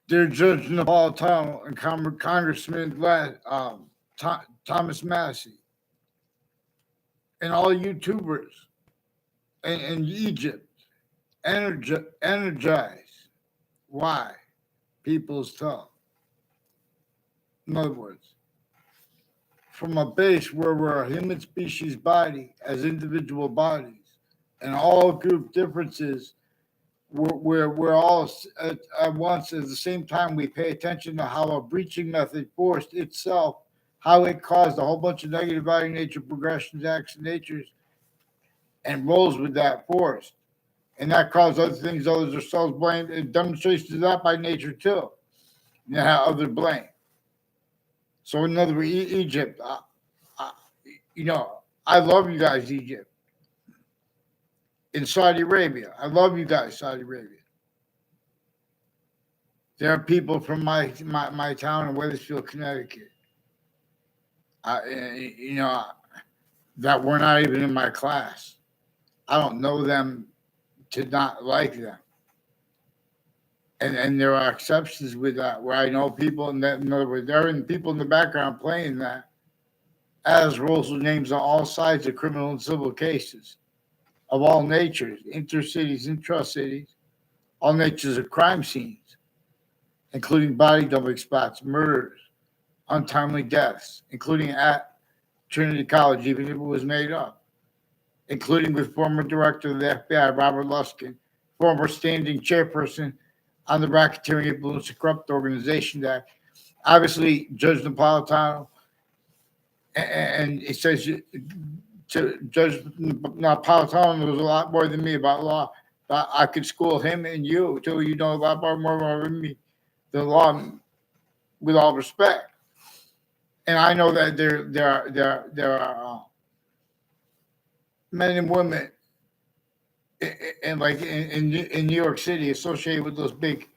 Dear Judge Napolitano and Congressman Thomas Massey and all YouTubers in Egypt, energize. Why? People's tongue. In other words, from a base where we're a human species body as individual bodies and all group differences, we're all at once. At the same time, we pay attention to how a breaching method forced itself, how it caused a whole bunch of negative value nature progressions, acts, and natures, and rolls with that force. And that caused other things others are selves blamed. It demonstrates to that by nature too. And how other blame. So in other words, Egypt, I love you guys, Egypt. In Saudi Arabia, I love you guys, Saudi Arabia. There are people from my town in Wethersfield, Connecticut. That were not even in my class. I don't know them to not like them. And there are exceptions with that, where I know people, in other words, there are people in the background playing that as roles with names on all sides of criminal and civil cases of all natures, intercities, intra-cities, all natures of crime scenes, including body dumping spots, murders, untimely deaths, including at Trinity College, even if it was made up, including with former director of the FBI, Robert Luskin, former standing chairperson on the Racketeering Influence and Corrupt Organization Act. Obviously, Judge Napolitano, and it says to Judge Napolitano knows a lot more than me about law. But I could school him and you too. You know a lot more than me, the law, with all respect. And I know that there are men and women in New York City associated with those big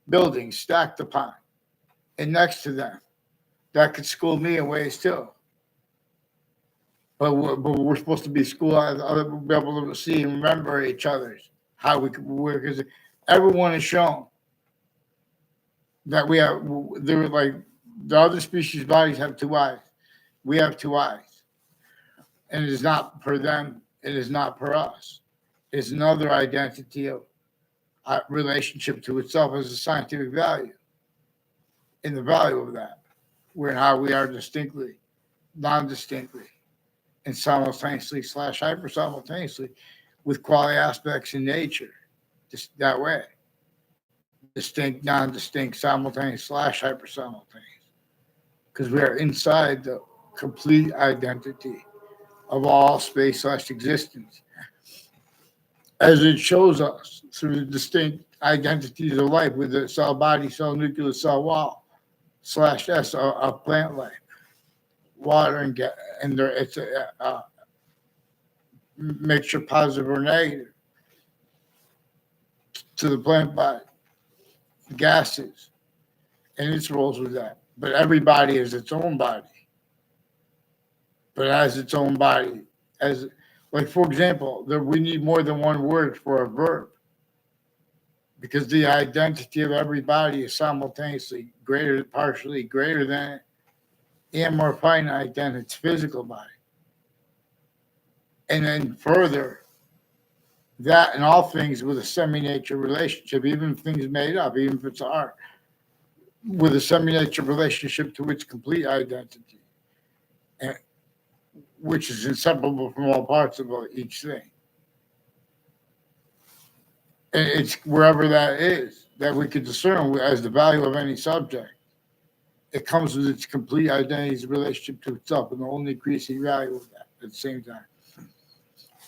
buildings stacked upon and next to them that could school me in ways too. But we're supposed to be schooled, be able to see and remember each other's, how we could work. Because everyone has shown that we have, they're like the other species bodies have two eyes. We have two eyes. And it is not per them, it is not per us. It's another identity of relationship to itself as a scientific value. And the value of that, where how we are distinctly, non-distinctly, and simultaneously / hyper simultaneously with quality aspects in nature, just that way. Distinct, non-distinct, simultaneous / hyper simultaneous. Because we are inside the complete identity of all space / existence, as it shows us through the distinct identities of life with the cell body, cell nucleus, cell wall / S of plant life, water and there it's a mixture positive or negative to the plant body, gases, and its roles with that. But every body is its own body. But as its own body, as like for example, we need more than one word for a verb, because the identity of every body is simultaneously partially greater than and more finite than its physical body. And then further, that and all things with a semi-nature relationship, even if things made up, even if it's art, with a semi-nature relationship to its complete identity, and, which is inseparable from all parts of each thing. And it's wherever that is that we could discern as the value of any subject. It comes with its complete identity's relationship to itself and the only increasing value of that at the same time.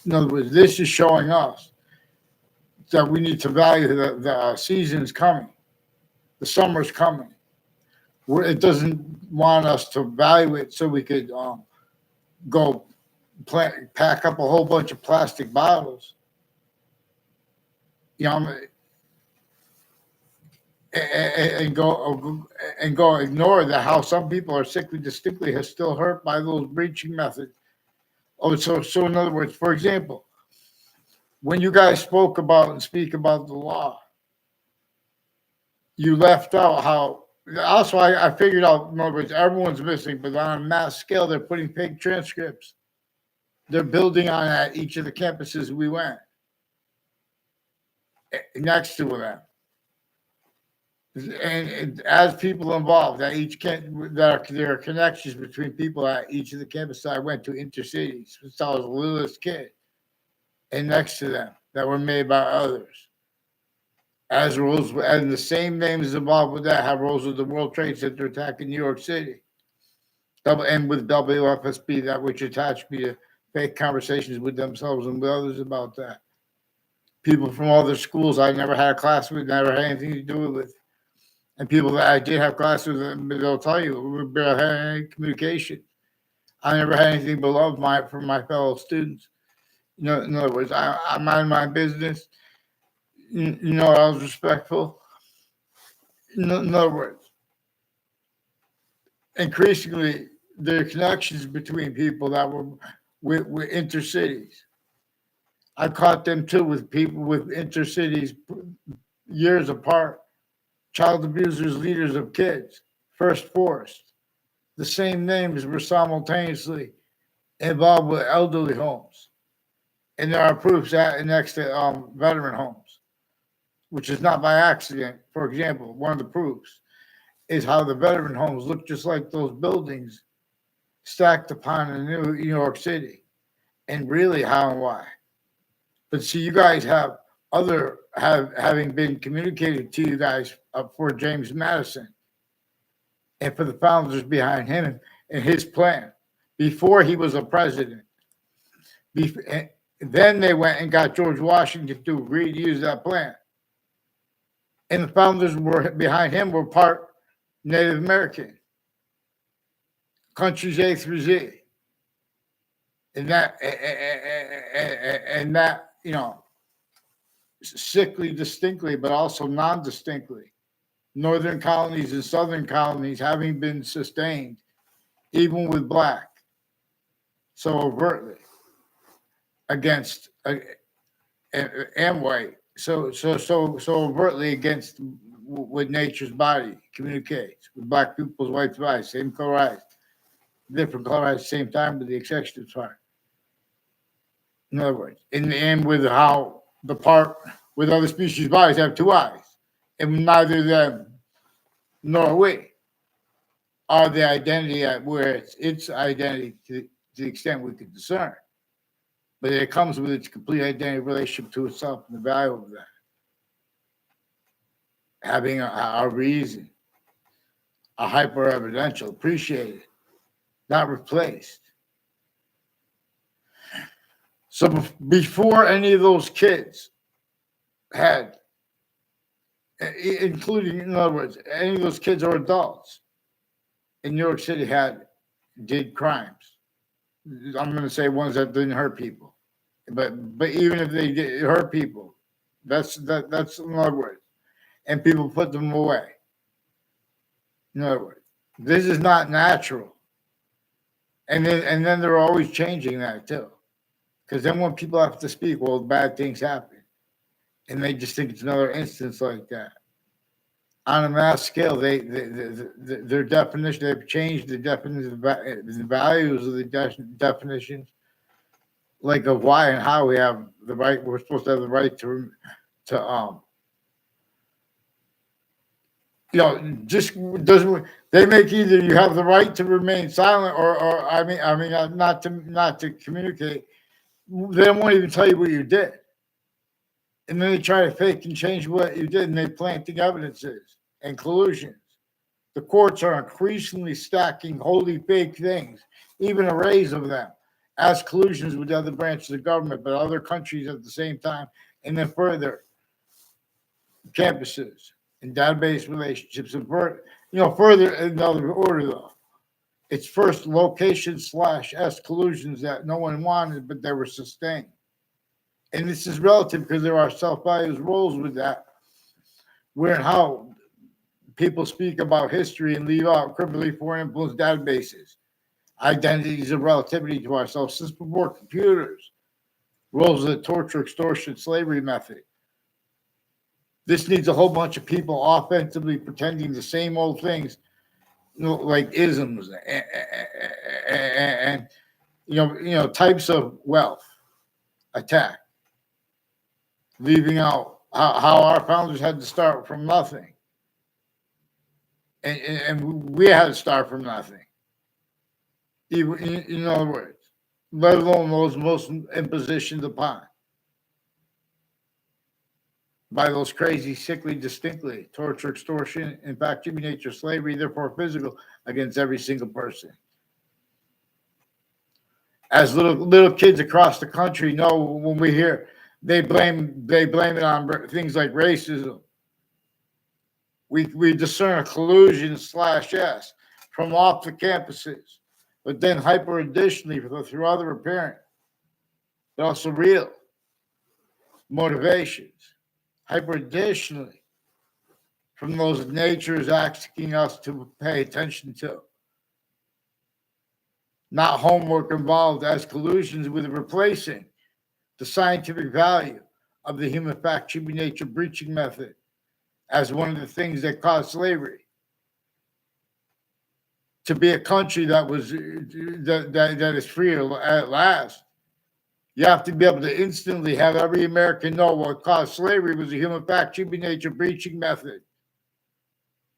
In other words, this is showing us that we need to value the season's coming. The summer's coming. It doesn't want us to value it so we could go pack up a whole bunch of plastic bottles. And go ignore how some people are sickly distinctly are still hurt by those breaching methods. Oh, so in other words, for example, when you guys spoke about and speak about the law, you left out how. Also, I figured out, in other words, everyone's missing, but on a mass scale, they're putting fake transcripts. They're building on at each of the campuses we went next to them. And as people involved, at each there are connections between people at each of the campuses I went to, intercities, since I was the littlest kid, and next to them that were made by others. As rules, and the same names involved with that have roles with the World Trade Center attack in New York City. And with WFSB, that which attached me to fake conversations with themselves and with others about that. People from other schools I never had a class with, never had anything to do with. And people that I did have classes with, they'll tell you, we barely had any communication. I never had anything but love from my fellow students. In other words, I mind my business. I was respectful. In other words, increasingly, there are connections between people that were with intercities. I caught them too with people with intercities years apart. Child abusers, leaders of kids, first forced. The same names were simultaneously involved with elderly homes. And there are proofs next to veteran homes, which is not by accident. For example, one of the proofs is how the veteran homes look just like those buildings stacked upon in New York City, and really how and why. But see, you guys having been communicated to you guys for James Madison and for the founders behind him and his plan before he was a president. Then they went and got George Washington to agree to use that plan. And the founders were behind him were part Native American, countries A through Z. And that, sickly distinctly, but also non-distinctly. Northern colonies and southern colonies having been sustained, even with black, so overtly against and white, so overtly against what nature's body communicates with black people's white bodies, same color eyes, different color eyes, same time, with the exception of part. In other words, and with how the part with other species bodies have two eyes, and neither them nor we are the identity where its identity to the extent we can discern. But it comes with its complete identity relationship to itself and the value of that. Having a reason, a hyper evidential, appreciated, not replaced. So before any of those kids had, including, in other words, any of those kids or adults in New York City did crimes. I'm going to say ones that didn't hurt people, but even if they did hurt people, that's in other words, and people put them away. In other words, this is not natural, and then they're always changing that too, because then when people have to speak, well, bad things happen, and they just think it's another instance like that. On a mass scale, their definition, they've changed the definition, the values of the definitions, like of why and how we have the right. We're supposed to have the right to just doesn't. They make either you have the right to remain silent, or I mean, not to communicate. They won't even tell you what you did. And then they try to fake and change what you did, and they planting evidences and collusions. The courts are increasingly stacking wholly fake things, even arrays of them, as collusions with other branches of government, but other countries at the same time, and then further campuses and database relationships, and further in another order though. It's first location /S collusions that no one wanted, but they were sustained. And this is relative because there are self-values roles with that, where and how people speak about history and leave out criminally foreign influence databases, identities of relativity to ourselves since before computers, roles of the torture, extortion, slavery method. This needs a whole bunch of people offensively pretending the same old things, like isms and types of wealth attack, leaving out how our founders had to start from nothing, and we had to start from nothing. Even in other words, let alone those most impositions upon by those crazy, sickly, distinctly torture, extortion, in fact, human nature, slavery, therefore physical, against every single person. As little kids across the country know, when we hear they blame it on things like racism. We discern a collusion /yes from off the campuses, but then hyper additionally through other apparent, but also real motivations. Hyper additionally from those natures asking us to pay attention to. Not homework involved as collusions with replacing the scientific value of the human fact, human nature breaching method as one of the things that caused slavery. To be a country that is free at last, you have to be able to instantly have every American know what caused slavery was a human fact, human nature breaching method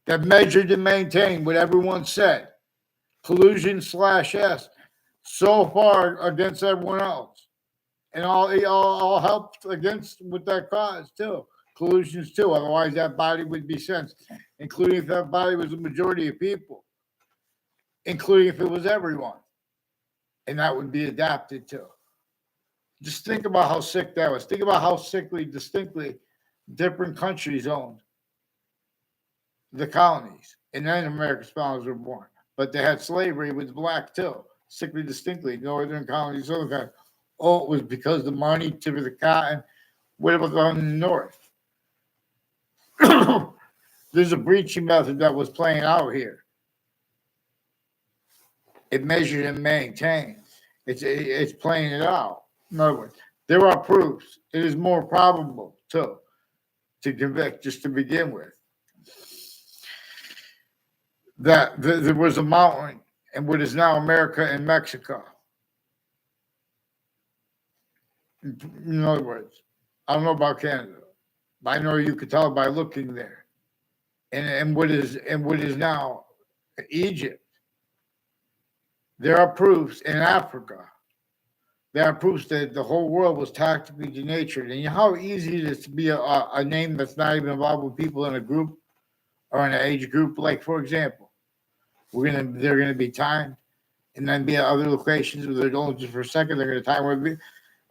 that measured and maintained what everyone said. Collusion /yes so far against everyone else. And all helped against with that cause too. Collusions too. Otherwise that body would be sensed, including if that body was a majority of people, including if it was everyone. And that would be adapted to. Just think about how sick that was. Think about how sickly, distinctly different countries owned the colonies. And then America's founders were born. But they had slavery with black too. Sickly, distinctly. Northern colonies, southern colonies. Oh, it was because the money to the cotton. What about going in the north? There's a breaching method that was playing out here. It measured and maintained. It's playing it out. In other words, there are proofs. It is more probable to convict just to begin with that there was a mountain in what is now America and Mexico. In other words, I don't know about Canada, but I know you could tell by looking there. And what is now Egypt. There are proofs in Africa. There are proofs that the whole world was tactically denatured. And you know how easy it is to be a name that's not even involved with people in a group or in an age group. Like, for example, they're gonna be timed, and then be at other locations where they're only just for a second. They're gonna time where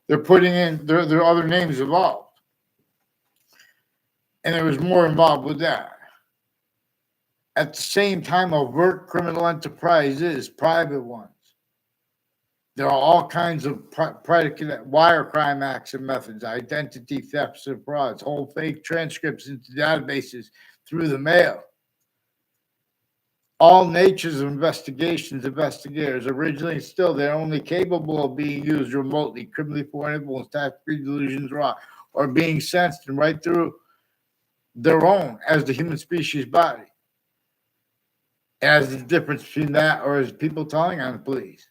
they're putting in there are other names involved, and there was more involved with that. At the same time, overt criminal enterprises, private ones. There are all kinds of predicate wire crime acts and methods, identity thefts and frauds, whole fake transcripts into databases through the mail. All natures of investigators, originally and still, they're only capable of being used remotely, criminally foreign influence, tactical delusions, raw, or being sensed and right through their own as the human species body. As the difference between that or as people telling on the police,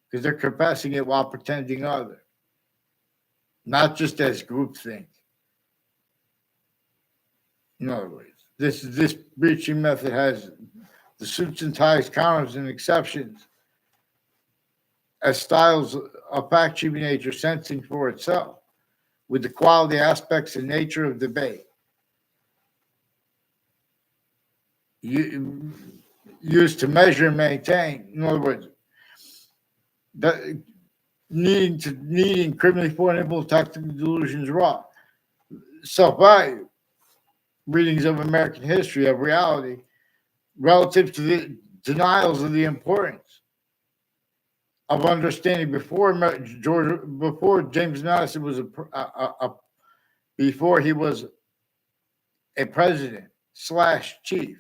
because they're confessing it while pretending other, not just as groupthink. In other words, this breaching method has the suits and ties, counters, and exceptions as styles of fact human nature sensing for itself, with the quality aspects and nature of debate. Used to measure and maintain. In other words, needing criminally foreign influence, tactical delusions, raw, self-value, readings of American history, of reality, relative to the denials of the importance of understanding before James Madison was before he was a president / chief.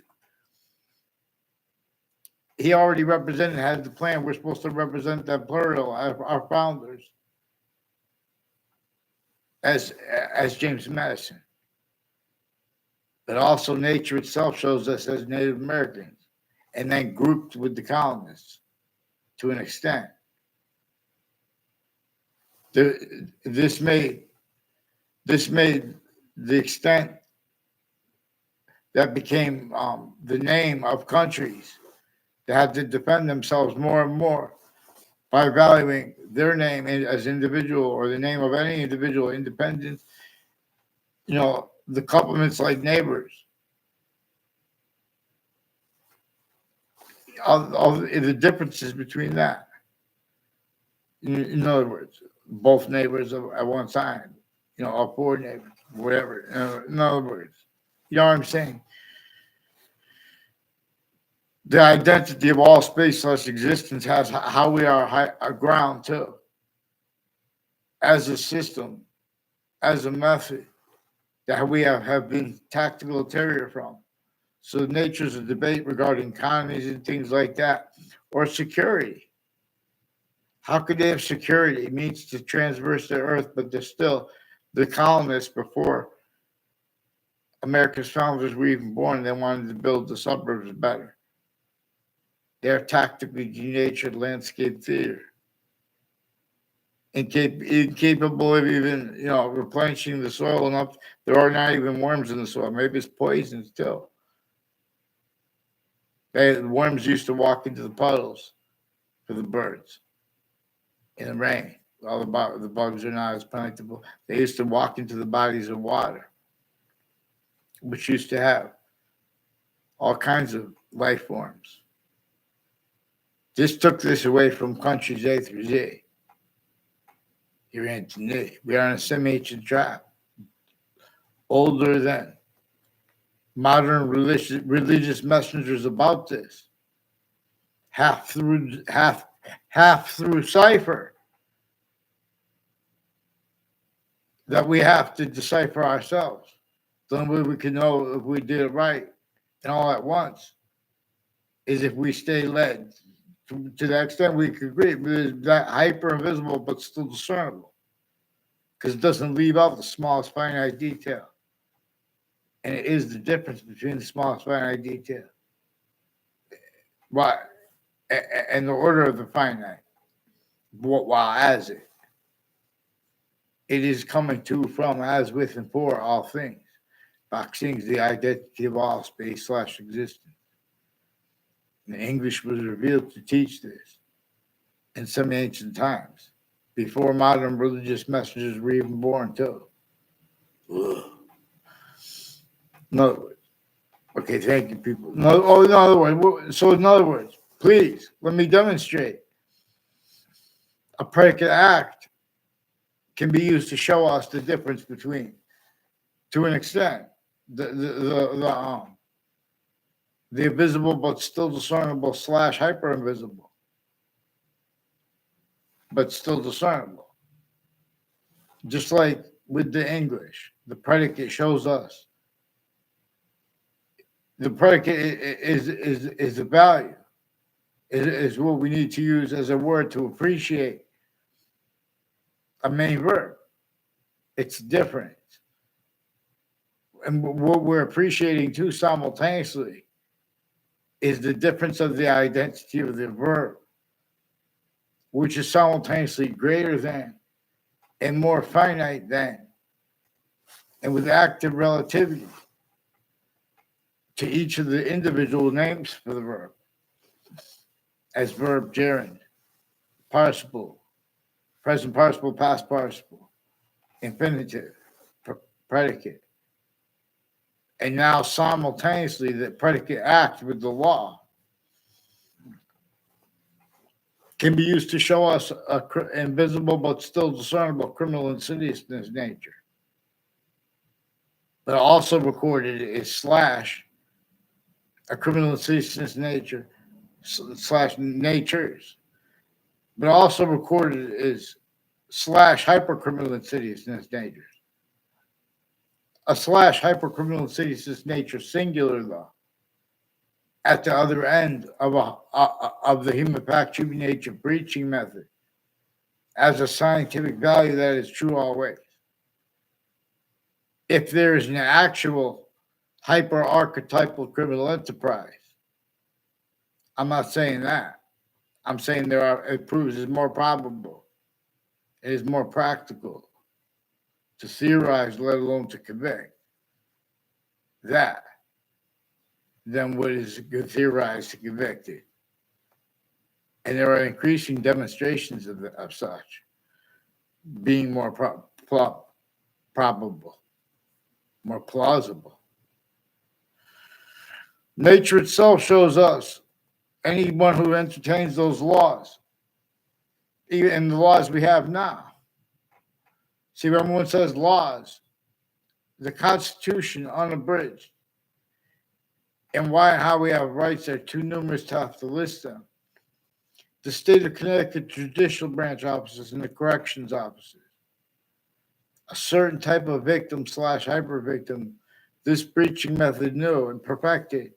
He already represented, had the plan. We're supposed to represent that plural, our founders, as James Madison. but also nature itself shows us as Native Americans, and then grouped with the colonists to an extent. This made the extent that became the name of countries that had to defend themselves more and more by valuing their name as individual or the name of any individual independent. The complements like neighbors, all the differences between that. In other words, both neighbors at one time, or four neighbors, whatever. In other words, you know what I'm saying? The identity of all space / existence has how we are ground too, as a system, as a method that we have been tactical terrier from. So nature's a debate regarding economies and things like that, or security. How could they have security? It means to transverse the earth, but they're still the colonists before America's founders were even born. They wanted to build the suburbs better. They're tactically denatured landscape theater, incapable of even replenishing the soil enough. There are not even worms in the soil. Maybe it's poison still. The worms used to walk into the puddles for the birds in the rain. All the bugs are not as plentiful. They used to walk into the bodies of water, which used to have all kinds of life forms. This took this away from countries A through Z. You're into we are in a semi-ancient trap, older than modern religious messengers about this. Half through cipher that we have to decipher ourselves. The only way we can know if we did it right and all at once is if we stay led. To that extent, we could agree. It's that hyper invisible, but still discernible, because it doesn't leave out the smallest finite detail, and it is the difference between the smallest finite detail, and the order of the finite. While as it is coming to, from, as, with, and for all things. Boxing is the identity of all space / existence. And English was revealed to teach this in some ancient times, before modern religious messengers were even born, too. Ugh. In other words, okay, thank you, people. In other words, please let me demonstrate. A predicate act can be used to show us the difference between, to an extent, the invisible but still discernible / hyper invisible, but still discernible. Just like with the English, the predicate shows us. The predicate is the value, is what we need to use as a word to appreciate a main verb. It's different. And what we're appreciating too simultaneously is the difference of the identity of the verb, which is simultaneously greater than and more finite than, and with active relativity to each of the individual names for the verb, as verb gerund, participle, present participle, past participle, infinitive, predicate. And now simultaneously the predicate act with the law can be used to show us a invisible but still discernible criminal insidiousness nature. But also recorded is / a criminal insidiousness nature / natures. But also recorded is / hypercriminal insidiousness natures. A / hypercriminal insidiousness nature, singular though, at the other end of the human nature breaching method, as a scientific value that is true always. If there is an actual hyper-archetypal criminal enterprise. I'm not saying that. I'm saying it proves it's more probable. It is more practical to theorize, let alone to convict, that than what is theorized to convict it. And there are increasing demonstrations of such being more probable, more plausible. Nature itself shows us anyone who entertains those laws, even the laws we have now. See, when everyone says laws, the Constitution unabridged, and why and how we have rights are too numerous to have to list them. The state of Connecticut judicial branch officers and the corrections officers. A certain type of victim / hyper victim, this breaching method knew and perfected.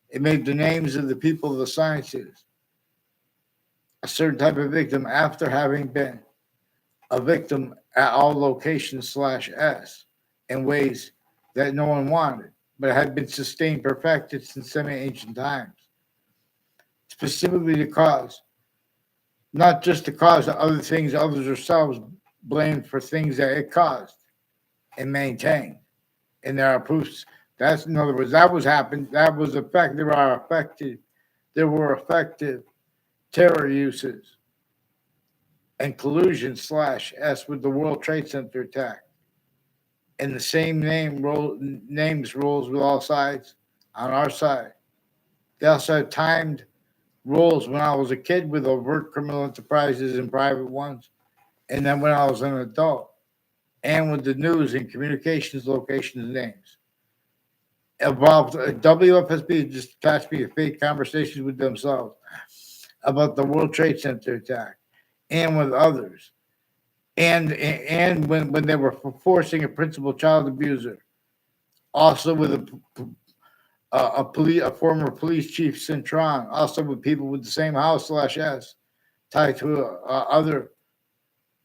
It made the names of the people of the sciences. A certain type of victim after having been a victim at all locations / S in ways that no one wanted, but had been sustained, perfected since semi-ancient times. Specifically to cause, not just to cause other things others themselves blamed for things that it caused and maintained. And there are proofs. That's, in other words, that was happened. That was effective. There were effective terror uses and collusion / S with the World Trade Center attack. And the same names rolls with all sides on our side. They also had timed roles when I was a kid with overt criminal enterprises and private ones, and then when I was an adult, and with the news and communications locations names. Involved WFSB just attached me to fake conversations with themselves about the World Trade Center attack and with others. And when they were forcing a principal child abuser, also with a former police chief Cintron, also with people with the same house / S tied to other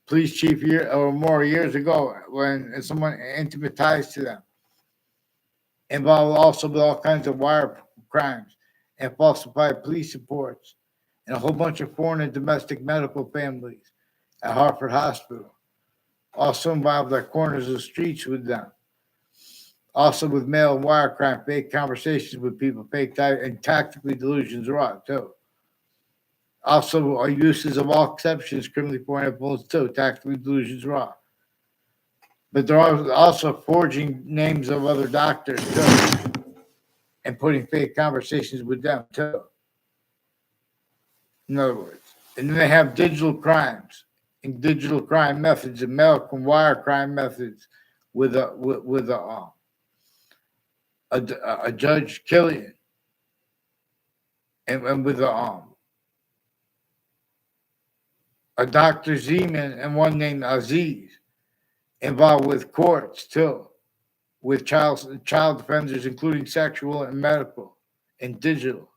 police chief or more years ago when someone intimate ties to them, involved also with all kinds of wire crimes and falsified police reports and a whole bunch of foreign and domestic medical families at Hartford Hospital. Also involved at corners of streets with them. Also with mail and wire crime, fake conversations with people, and tactically delusions raw too. Also uses of all exceptions, criminally foreign influence too, tactically delusions raw. But they're also forging names of other doctors too, and putting fake conversations with them too. In other words, and then they have digital crimes and digital crime methods and mail and wire crime methods with a Judge Killian and with a Dr. Zeman and one named Aziz involved with courts too, with child offenders, including sexual and medical and digital.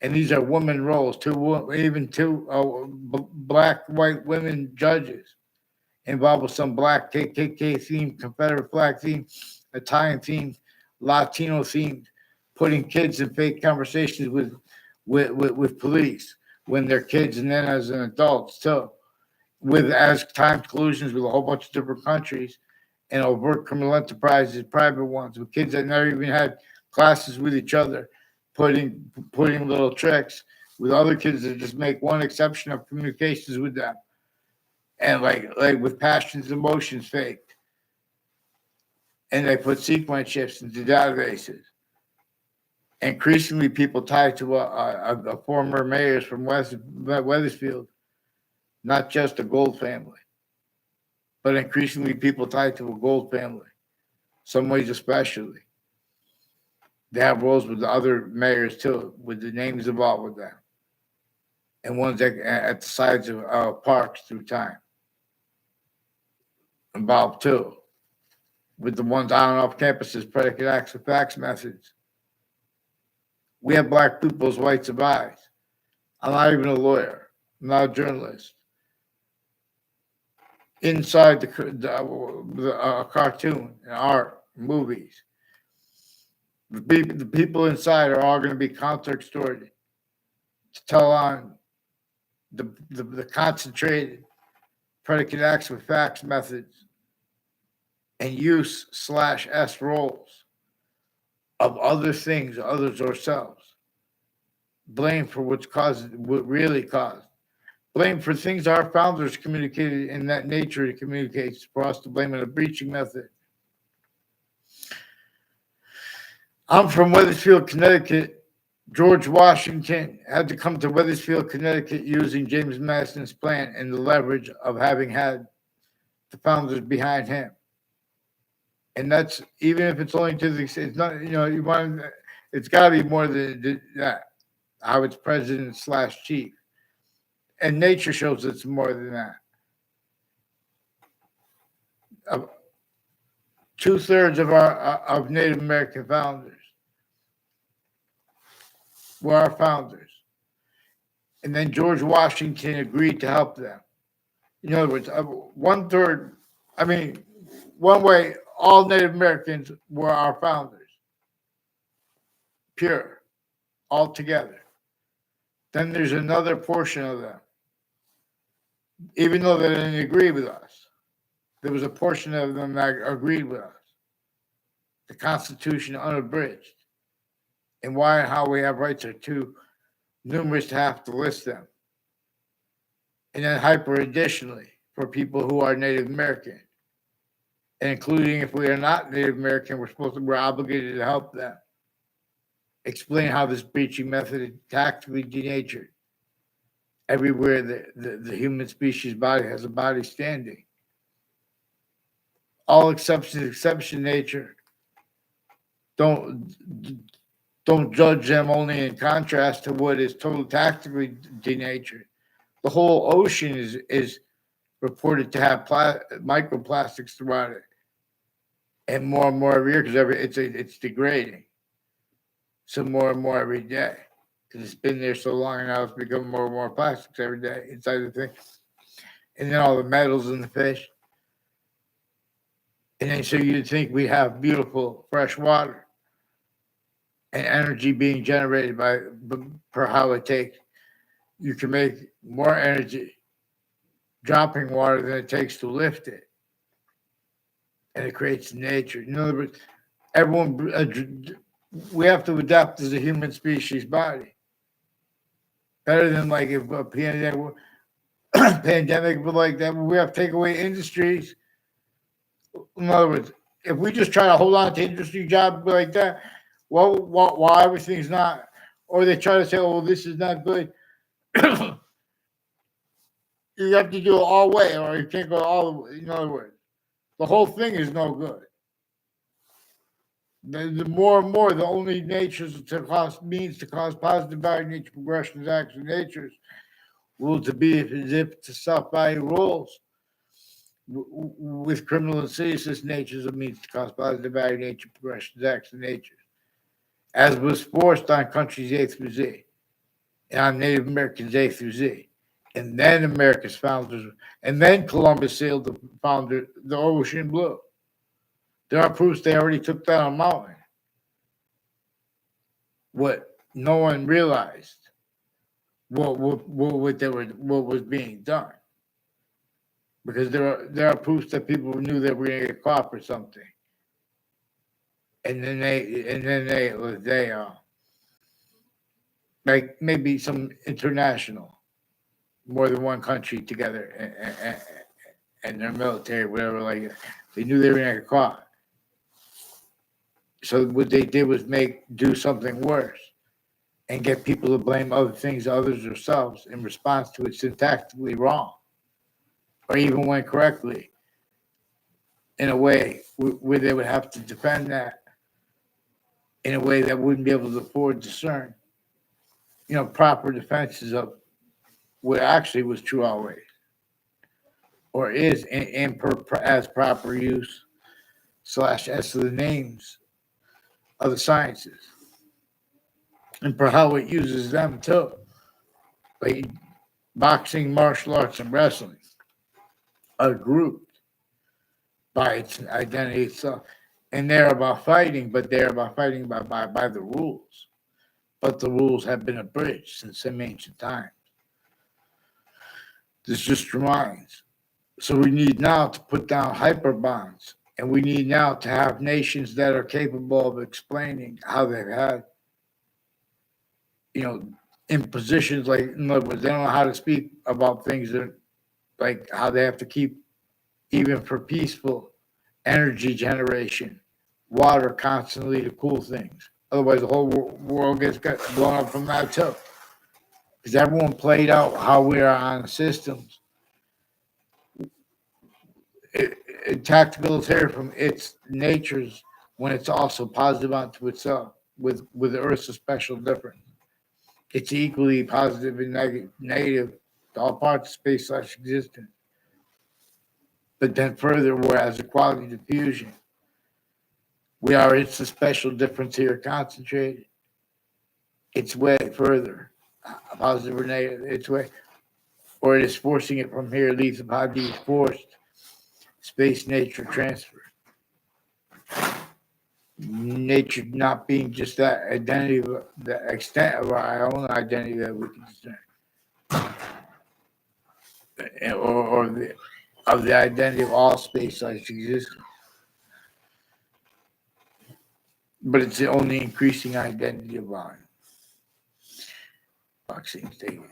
And these are women roles, even two black, white women judges involved with some black KKK themed, Confederate flag themed, Italian themed, Latino themed, putting kids in fake conversations with police when they're kids and then as an adults too, with as timed collusions with a whole bunch of different countries and overt criminal enterprises, private ones, with kids that never even had classes with each other, putting little tricks with other kids that just make one exception of communications with them. And like with passions, emotions faked. And they put sequence shifts into databases. Increasingly, people tied to a former mayors from Wethersfield, not just a Gold family, but increasingly people tied to a Gold family, some ways especially. They have roles with the other mayors too, with the names involved with them, and ones at the sides of parks through time. Involved too, with the ones on and off campuses, predicate acts of facts methods. We have black people as whites of eyes. I'm not even a lawyer. I'm not a journalist. Inside the cartoon, and art, movies, The people inside are all going to be counter-extorted to tell on the concentrated predicate acts with facts methods and use/s roles of other things, others, or selves. Blame for what really caused. Blame for things our founders communicated in that nature communicates for us to blame in a breaching method. I'm from Wethersfield, Connecticut. George Washington had to come to Wethersfield, Connecticut using James Madison's plan and the leverage of having had the founders behind him. And that's, even if it's only to the, it's not, it's got to be more than that, how it's president/chief. And nature shows it's more than that. 2/3 of Native American founders were our founders. And then George Washington agreed to help them. In other words, 1/3, one way, all Native Americans were our founders. Pure, all together. Then there's another portion of them. Even though they didn't agree with us, there was a portion of them that agreed with us. The Constitution unabridged. And why and how we have rights are too numerous to have to list them. And then hyper additionally for people who are Native American. And including if we are not Native American, we're obligated to help them. Explain how this breaching method is tactically denatured. Everywhere the human species body has a body standing. All exception nature. Don't judge them only in contrast to what is totally tactically denatured. The whole ocean is reported to have microplastics throughout it, and more every year because it's degrading. So more and more every day because it's been there so long, and now it's becoming more and more plastics every day inside the thing, and then all the metals in the fish, and then so you'd think we have beautiful fresh water. And energy being generated per how it takes. You can make more energy dropping water than it takes to lift it. And it creates nature. In other words, we have to adapt as a human species body. Better than like if a pandemic but like that, we have to take away industries. In other words, if we just try to hold on to industry jobs like that, why everything's not, or they try to say, oh, this is not good. You have to do it all way, or you can't go all the way. In other words, the whole thing is no good. The more and more, the only natures means to cause positive value nature progressions, actions, natures, will to be as if to self-value rules. With criminal and seditious natures, it means to cause positive value nature progressions, actions, natures. As was forced on countries A through Z, and on Native Americans A through Z. And then America's founders, and then Columbus sailed to found the ocean blue. There are proofs they already took down a mountain. What no one realized, what was being done. Because there are proofs that people knew they were going to get caught for something. And then they like maybe some international, more than one country together and their military, whatever, like they knew they were going to get caught. So what they did was do something worse and get people to blame other things, others, themselves in response to it syntactically wrong, or even when correctly, in a way where they would have to defend that in a way that wouldn't be able to afford to discern, proper defenses of what actually was true always, or is as proper use /s of the names of the sciences, and for how it uses them too, like boxing, martial arts, and wrestling are grouped by its identity itself. And they're about fighting, but they're about fighting by the rules. But the rules have been abridged since some ancient times. This just reminds. So we need now to put down hyperbonds, and we need now to have nations that are capable of explaining how they've had, in positions like, in other words, they don't know how to speak about things that, like how they have to keep, even for peaceful energy generation, water constantly to cool things. Otherwise, the whole world gets blown up from that too. Because everyone played out how we are on systems. Tactical military from its natures when it's also positive unto itself. With the Earth's a special difference. It's equally positive and negative to all parts of space/existence. But then further, whereas equality diffusion, it's a special difference here concentrated. It's way further, positive or negative. It's way, or it is forcing it from here, leaves upon these forced space-nature transfer. Nature not being just that identity, the extent of our own identity that we can discern, or the identity of all space-like existence. But it's the only increasing identity of volume. Vaccines taken.